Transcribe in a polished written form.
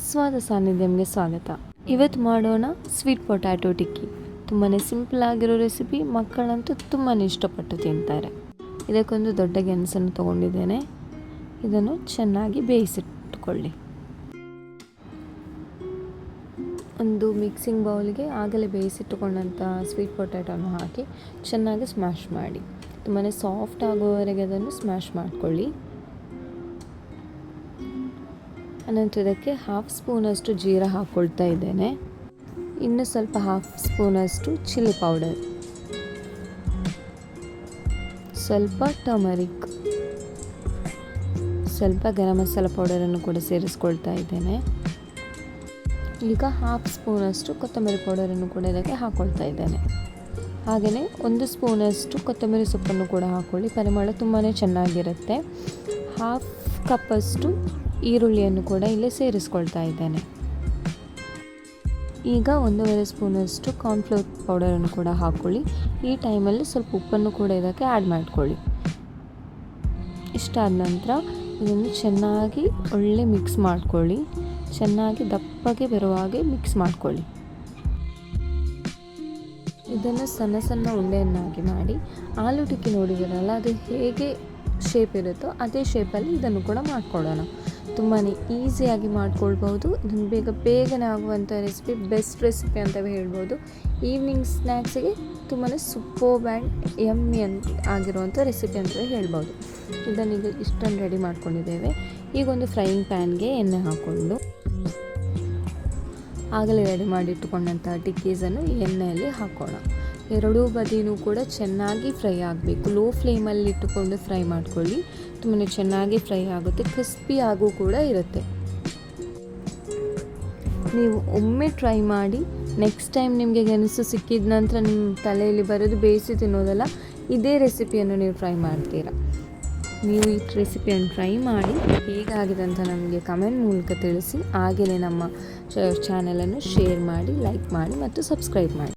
ಸ್ವಾದ ಸಾನ್ನಿಧ್ಯಂಗೆ ಸ್ವಾಗತ. ಇವತ್ತು ಮಾಡೋಣ ಸ್ವೀಟ್ ಪೊಟ್ಯಾಟೊ ಟಿಕ್ಕಿ. ತುಂಬಾ ಸಿಂಪಲ್ ಆಗಿರೋ ರೆಸಿಪಿ, ಮಕ್ಕಳಂತೂ ತುಂಬಾ ಇಷ್ಟಪಟ್ಟು ತಿಂತಾರೆ. ಇದಕ್ಕೊಂದು ದೊಡ್ಡ ಗೆಣಸನ್ನು ತೊಗೊಂಡಿದ್ದೇನೆ. ಇದನ್ನು ಚೆನ್ನಾಗಿ ಬೇಯಿಸಿಟ್ಟುಕೊಳ್ಳಿ. ಒಂದು ಮಿಕ್ಸಿಂಗ್ ಬೌಲ್ಗೆ ಆಗಲೇ ಬೇಯಿಸಿಟ್ಟುಕೊಂಡಂಥ ಸ್ವೀಟ್ ಪೊಟ್ಯಾಟೊನ ಹಾಕಿ ಚೆನ್ನಾಗಿ ಸ್ಮ್ಯಾಶ್ ಮಾಡಿ. ತುಂಬಾ ಸಾಫ್ಟ್ ಆಗುವವರೆಗೆ ಅದನ್ನು ಸ್ಮ್ಯಾಶ್ ಮಾಡಿಕೊಳ್ಳಿ. ಅನಂತರ ಇದಕ್ಕೆ 1/2 ಸ್ಪೂನಷ್ಟು ಜೀರಾ ಹಾಕ್ಕೊಳ್ತಾ ಇದ್ದೇನೆ. ಇನ್ನು ಸ್ವಲ್ಪ 1/2 ಸ್ಪೂನಷ್ಟು ಚಿಲ್ಲಿ ಪೌಡರ್, ಸ್ವಲ್ಪ ಟರ್ಮರಿಕ್, ಸ್ವಲ್ಪ ಗರಂ ಮಸಾಲ ಪೌಡರನ್ನು ಕೂಡ ಸೇರಿಸ್ಕೊಳ್ತಾ ಇದ್ದೇನೆ. ಈಗ 1/2 ಸ್ಪೂನಷ್ಟು ಕೊತ್ತಂಬರಿ ಪೌಡರನ್ನು ಕೂಡ ಇದಕ್ಕೆ ಹಾಕ್ಕೊಳ್ತಾ ಇದ್ದೇನೆ. ಹಾಗೆಯೇ 1 ಸ್ಪೂನಷ್ಟು ಕೊತ್ತಂಬರಿ ಸೊಪ್ಪನ್ನು ಕೂಡ ಹಾಕ್ಕೊಳ್ಳಿ. ಪರಿಮಳ ತುಂಬಾ ಚೆನ್ನಾಗಿರುತ್ತೆ. 1/2 ಕಪ್ಪಷ್ಟು ಈರುಳ್ಳಿಯನ್ನು ಕೂಡ ಇಲ್ಲಿ ಸೇರಿಸ್ಕೊಳ್ತಾ ಇದ್ದೇನೆ. ಈಗ 1.5 ಸ್ಪೂನಷ್ಟು ಕಾರ್ನ್ಫ್ಲೋರ್ ಪೌಡರನ್ನು ಕೂಡ ಹಾಕ್ಕೊಳ್ಳಿ. ಈ ಟೈಮಲ್ಲಿ ಸ್ವಲ್ಪ ಉಪ್ಪನ್ನು ಕೂಡ ಇದಕ್ಕೆ ಆ್ಯಡ್ ಮಾಡ್ಕೊಳ್ಳಿ. ಇಷ್ಟಾದ ನಂತರ ಇದನ್ನು ಚೆನ್ನಾಗಿ ಒಳ್ಳೆ ಮಿಕ್ಸ್ ಮಾಡ್ಕೊಳ್ಳಿ. ಚೆನ್ನಾಗಿ ದಪ್ಪಗೆ ಬರುವ ಹಾಗೆ ಮಿಕ್ಸ್ ಮಾಡ್ಕೊಳ್ಳಿ. ಇದನ್ನು ಸಣ್ಣ ಸಣ್ಣ ಉಂಡೆಯನ್ನಾಗಿ ಮಾಡಿ, ಆಲೂ ಟಿಕ್ಕಿ ನೋಡಿದಿರಲ್ಲ, ಅದು ಹೇಗೆ ಶೇಪ್ ಇರುತ್ತೋ ಅದೇ ಶೇಪಲ್ಲಿ ಇದನ್ನು ಕೂಡ ಮಾಡ್ಕೊಳ್ಳೋಣ. ತುಂಬಾ ಈಸಿಯಾಗಿ ಮಾಡ್ಕೊಳ್ಬೋದು. ಇದನ್ನು ಬೇಗನೆ ಆಗುವಂಥ ರೆಸಿಪಿ, ಬೆಸ್ಟ್ ರೆಸಿಪಿ ಅಂತಲೇ ಹೇಳ್ಬೋದು. ಈವ್ನಿಂಗ್ ಸ್ನ್ಯಾಕ್ಸಿಗೆ ತುಂಬಾ ಸೂಪರ್ಬ್ ಆ್ಯಂಡ್ ಯಮ್ಮಿ ಆಗಿರುವಂಥ ರೆಸಿಪಿ ಅಂತಲೇ ಹೇಳ್ಬೋದು. ಇದನ್ನೀಗ ಇಷ್ಟನ್ನು ರೆಡಿ ಮಾಡ್ಕೊಂಡಿದ್ದೇವೆ. ಈಗ ಒಂದು ಫ್ರೈಯಿಂಗ್ ಪ್ಯಾನ್ಗೆ ಎಣ್ಣೆ ಹಾಕ್ಕೊಂಡು ಆಗಲೇ ರೆಡಿ ಮಾಡಿಟ್ಟುಕೊಂಡಂಥ ಟಿಕ್ಕೀಸನ್ನು ಎಣ್ಣೆಯಲ್ಲಿ ಹಾಕೋಣ. ಎರಡೂ ಬದಿನೂ ಕೂಡ ಚೆನ್ನಾಗಿ ಫ್ರೈ ಆಗಬೇಕು. ಲೋ ಫ್ಲೇಮಲ್ಲಿ ಇಟ್ಟುಕೊಂಡು ಫ್ರೈ ಮಾಡ್ಕೊಳ್ಳಿ. ತುಂಬಾ ಚೆನ್ನಾಗಿ ಫ್ರೈ ಆಗುತ್ತೆ, ಕ್ರಿಸ್ಪಿ ಆಗು ಕೂಡ ಇರುತ್ತೆ. ನೀವು ಒಮ್ಮೆ ಟ್ರೈ ಮಾಡಿ, ನೆಕ್ಸ್ಟ್ ಟೈಮ್ ನಿಮಗೆ ಗೆಣಸು ಸಿಕ್ಕಿದ ನಂತರ ನಿಮ್ಮ ತಲೆಯಲ್ಲಿ ಬರೋದು ಬೇಯಿಸಿ ತಿನ್ನೋದಲ್ಲ, ಇದೇ ರೆಸಿಪಿಯನ್ನು ನೀವು ಟ್ರೈ ಮಾಡ್ತೀರಾ. ನೀವು ಈ ರೆಸಿಪಿಯನ್ನು ಟ್ರೈ ಮಾಡಿ ಹೇಗಾಗಿದೆ ಅಂತ ನಮಗೆ ಕಮೆಂಟ್ ಮೂಲಕ ತಿಳಿಸಿ. ಹಾಗೆಯೇ ನಮ್ಮ ಚಾನಲನ್ನು ಶೇರ್ ಮಾಡಿ, ಲೈಕ್ ಮಾಡಿ ಮತ್ತು ಸಬ್ಸ್ಕ್ರೈಬ್ ಮಾಡಿ.